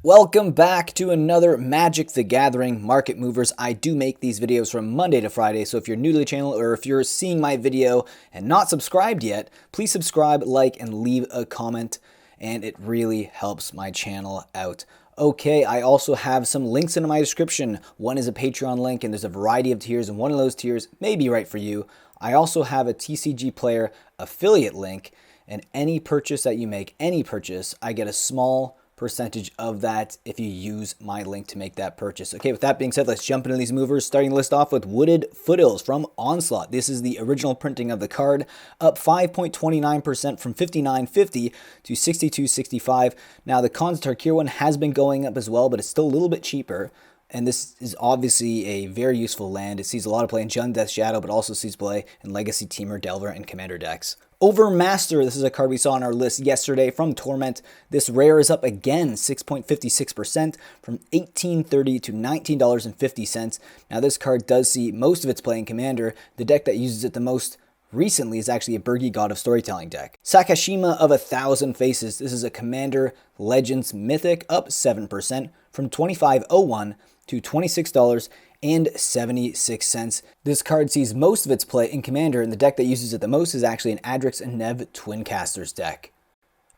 Welcome back to another Magic the Gathering Market Movers. I do make these videos from Monday to Friday, so if you're new to the channel or if you're seeing my video and not subscribed yet, please subscribe, like, and leave a comment, and it really helps my channel out. Okay, I also have some links in my description. One is a Patreon link, and there's a variety of tiers, and one of those tiers may be right for you. I also have a TCG Player affiliate link, and any purchase that you make, any purchase, I get a small percentage of that if you use my link to make that purchase. Okay, with that being said, let's jump into these movers, starting the list off with Wooded Foothills from Onslaught. This is the original printing of the card, up 5.29% from 59.50 to 62.65. Now, the Khans Tarkir one has been going up as well, but it's still a little bit cheaper. And this is obviously a very useful land. It sees a lot of play in Jund Death Shadow, but also sees play in Legacy, Temur, Delver, and Commander decks. Overmaster, this is a card we saw on our list yesterday from Torment. This rare is up again 6.56% from $18.30 to $19.50. Now this card does see most of its play in Commander. The deck that uses it the most recently is actually a Birgi God of Storytelling deck. Sakashima of 1,000 Faces. This is a Commander Legends Mythic, up 7% from $25.01 to $26.76. This card sees most of its play in Commander, and the deck that uses it the most is actually an Adrix and Nev Twincasters deck.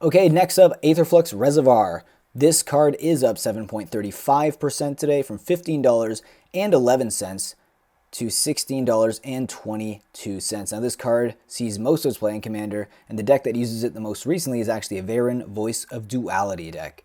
Okay, next up, Aetherflux Reservoir. This card is up 7.35% today from $15.11 to $16.22. Now this card sees most of its play in Commander, and the deck that uses it the most recently is actually a Varen Voice of Duality deck.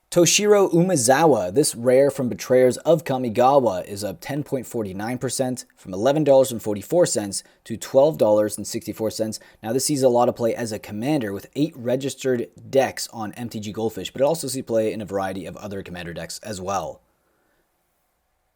Toshiro Umezawa, this rare from Betrayers of Kamigawa, is up 10.49% from $11.44 to $12.64. Now this sees a lot of play as a Commander with 8 registered decks on MTG Goldfish, but it also sees play in a variety of other Commander decks as well.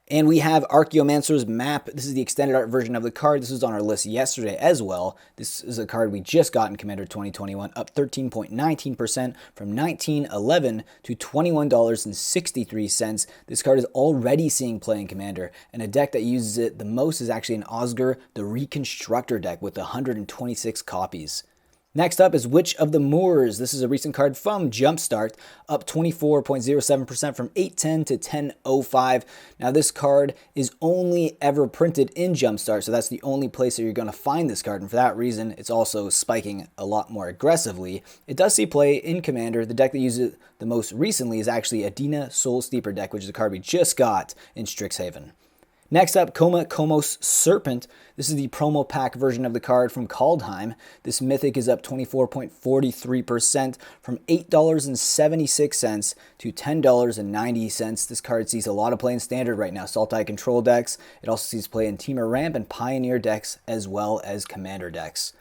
And we have Archaeomancer's Map. This is the extended art version of the card. This was on our list yesterday as well. This is a card we just got in Commander 2021, up 13.19% from $19.11 to $21.63. This card is already seeing play in Commander, and a deck that uses it the most is actually an Osgir, the Reconstructor deck with 126 copies. Next up is Witch of the Moors. This is a recent card from Jumpstart, up 24.07% from $8.10 to $10.05. Now this card is only ever printed in Jumpstart, so that's the only place that you're going to find this card, and for that reason, it's also spiking a lot more aggressively. It does see play in Commander. The deck that uses it the most recently is actually a Dina Soul Steeper deck, which is a card we just got in Strixhaven. Next up, Koma Komos Serpent. This is the promo pack version of the card from Kaldheim. This Mythic is up 24.43% from $8.76 to $10.90. This card sees a lot of play in Standard right now, Sultai control decks. It also sees play in Temur Ramp and Pioneer decks, as well as Commander decks.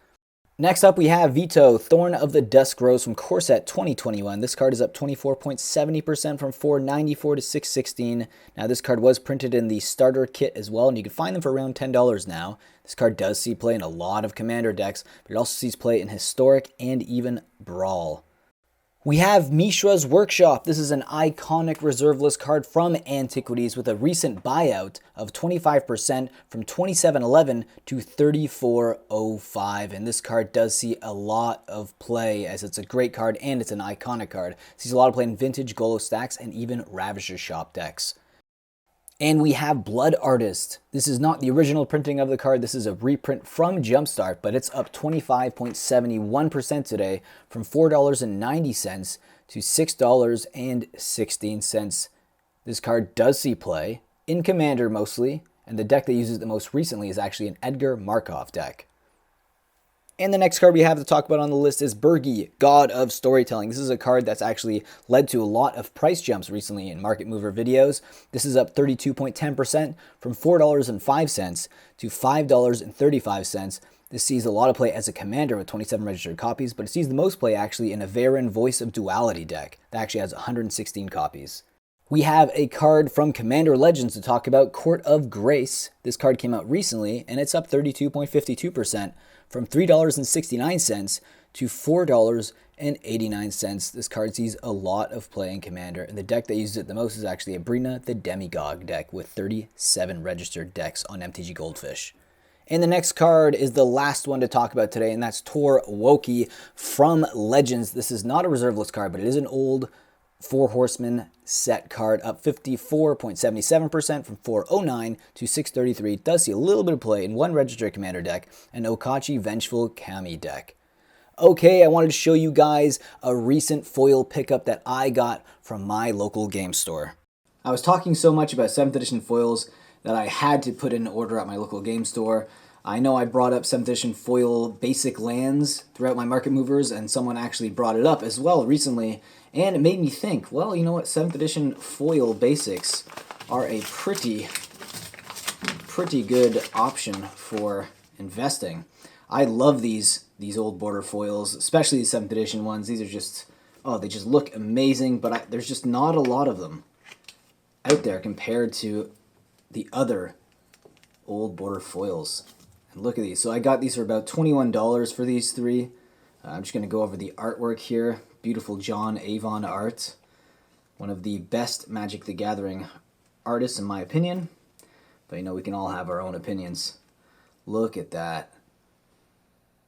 Next up, we have Vito, Thorn of the Dusk Rose from Corset 2021. This card is up 24.70% from $4.94 to $6.16. Now, this card was printed in the starter kit as well, and you can find them for around $10 now. This card does see play in a lot of Commander decks, but it also sees play in Historic and even Brawl. We have Mishra's Workshop. This is an iconic reserve list card from Antiquities with a recent buyout of 25% from $27.11 to $34.05. And this card does see a lot of play as it's a great card and it's an iconic card. It sees a lot of play in Vintage, Golo Stacks, and even Ravager Shop decks. And we have Blood Artist. This is not the original printing of the card. This is a reprint from Jumpstart, but it's up 25.71% today from $4.90 to $6.16. This card does see play in Commander mostly, and the deck that uses it the most recently is actually an Edgar Markov deck. And the next card we have to talk about on the list is Birgi, God of Storytelling. This is a card that's actually led to a lot of price jumps recently in Market Mover videos. This is up 32.10% from $4.05 to $5.35. This sees a lot of play as a Commander with 27 registered copies, but it sees the most play actually in a Varen Voice of Duality deck that actually has 116 copies. We have a card from Commander Legends to talk about, Court of Grace. This card came out recently, and it's up 32.52% from $3.69 to $4.89. This card sees a lot of play in Commander, and the deck that uses it the most is actually a Brina the Demigod deck with 37 registered decks on MTG Goldfish. And the next card is the last one to talk about today, and that's Tor Woki from Legends. This is not a reserve list card, but it is an old Four Horsemen set card up 54.77% from 409 to 633. Does see a little bit of play in one registered commander deck, an Okachi Vengeful Kami deck. Okay, I wanted to show you guys a recent foil pickup that I got from my local game store. I was talking so much about 7th edition foils that I had to put in an order at my local game store. I know I brought up 7th edition foil basic lands throughout my market movers, and someone actually brought it up as well recently, and it made me think, well, you know what, 7th edition foil basics are a pretty good option for investing. I love these old border foils, especially the 7th edition ones. These are just, oh, they just look amazing, but there's just not a lot of them out there compared to the other old border foils. And look at these. So I got these for about $21 for these three. I'm just going to go over the artwork here. Beautiful John Avon art. One of the best Magic the Gathering artists in my opinion. But you know, we can all have our own opinions. Look at that.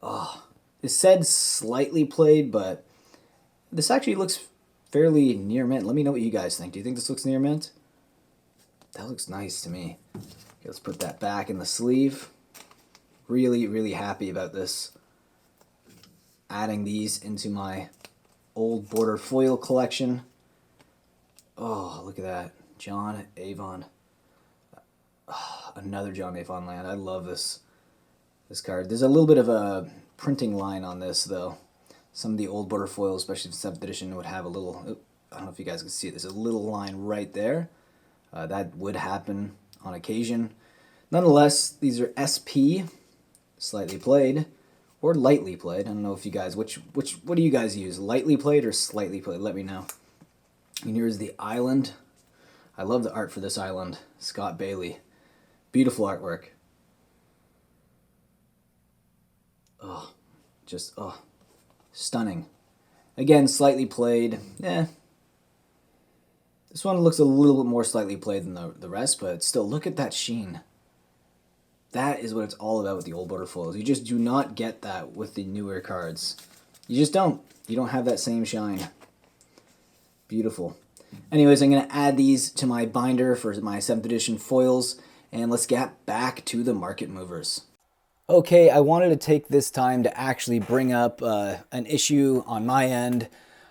Oh, it said slightly played, but this actually looks fairly near mint. Let me know what you guys think. Do you think this looks near mint? That looks nice to me. Okay, let's put that back in the sleeve. Really happy about this. Adding these into my old border foil collection. Oh, look at that. John Avon. Oh, another John Avon land. I love this card. There's a little bit of a printing line on this, though. Some of the old border foils, especially the 7th edition, would have a little... I don't know if you guys can see it. There's a little line right there. That would happen on occasion. Nonetheless, these are SP, slightly played, or lightly played. I don't know if you guys, what do you guys use? Lightly played or slightly played? Let me know. And here's the island. I love the art for this island. Scott Bailey. Beautiful artwork. Oh, just, oh, stunning. Again, slightly played. Yeah. This one looks a little bit more slightly played than the rest, but still, look at that sheen. That is what it's all about with the old border foils. You just do not get that with the newer cards. You just don't. You don't have that same shine. Beautiful. Anyways, I'm going to add these to my binder for my 7th edition foils, and let's get back to the market movers. Okay, I wanted to take this time to actually bring up an issue on my end.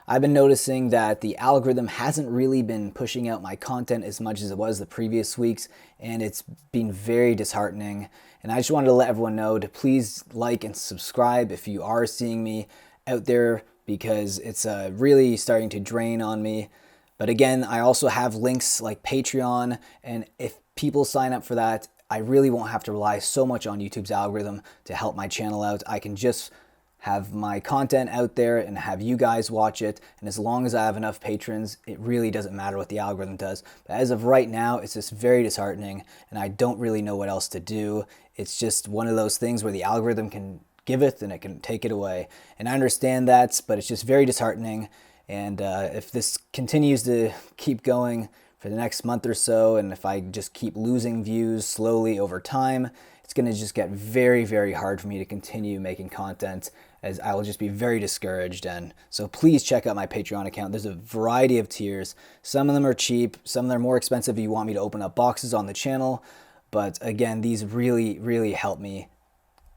I've been noticing that the algorithm hasn't really been pushing out my content as much as it was the previous weeks, and it's been very disheartening. And I just wanted to let everyone know to please like and subscribe if you are seeing me out there, because it's really starting to drain on me. But again, I also have links like Patreon, and if people sign up for that, I really won't have to rely so much on YouTube's algorithm to help my channel out. I can just have my content out there and have you guys watch it, and as long as I have enough patrons, it really doesn't matter what the algorithm does. But as of right now, it's just very disheartening, and I don't really know what else to do. It's just one of those things where the algorithm can give it and it can take it away, and I understand that, but it's just very disheartening. And if this continues to keep going for the next month or so, and if I just keep losing views slowly over time, it's going to just get very hard for me to continue making content, as I will just be very discouraged. And so please check out my Patreon account. There's a variety of tiers. Some of them are cheap, some of them are more expensive if you want me to open up boxes on the channel. But again, these really help me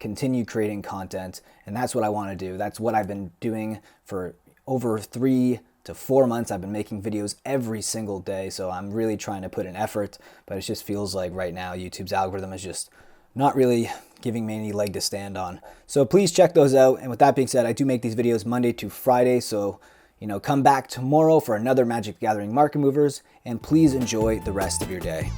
continue creating content, and that's what I want to do. That's what I've been doing for over 3 to 4 months. I've been making videos every single day, so I'm really trying to put in effort, but it just feels like right now YouTube's algorithm is just not really giving me any leg to stand on. So please check those out. And with that being said, I do make these videos Monday to Friday, so come back tomorrow for another Magic the Gathering Market Movers, and please enjoy the rest of your day.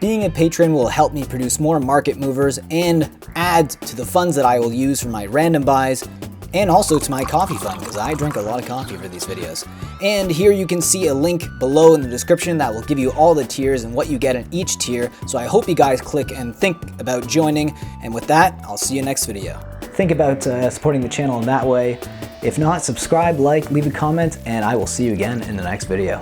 Being a patron will help me produce more market movers and add to the funds that I will use for my random buys, and also to my coffee fund, because I drink a lot of coffee for these videos. And here you can see a link below in the description that will give you all the tiers and what you get in each tier. So I hope you guys click and think about joining. And with that, I'll see you next video. Think about supporting the channel in that way. If not, subscribe, like, leave a comment, and I will see you again in the next video.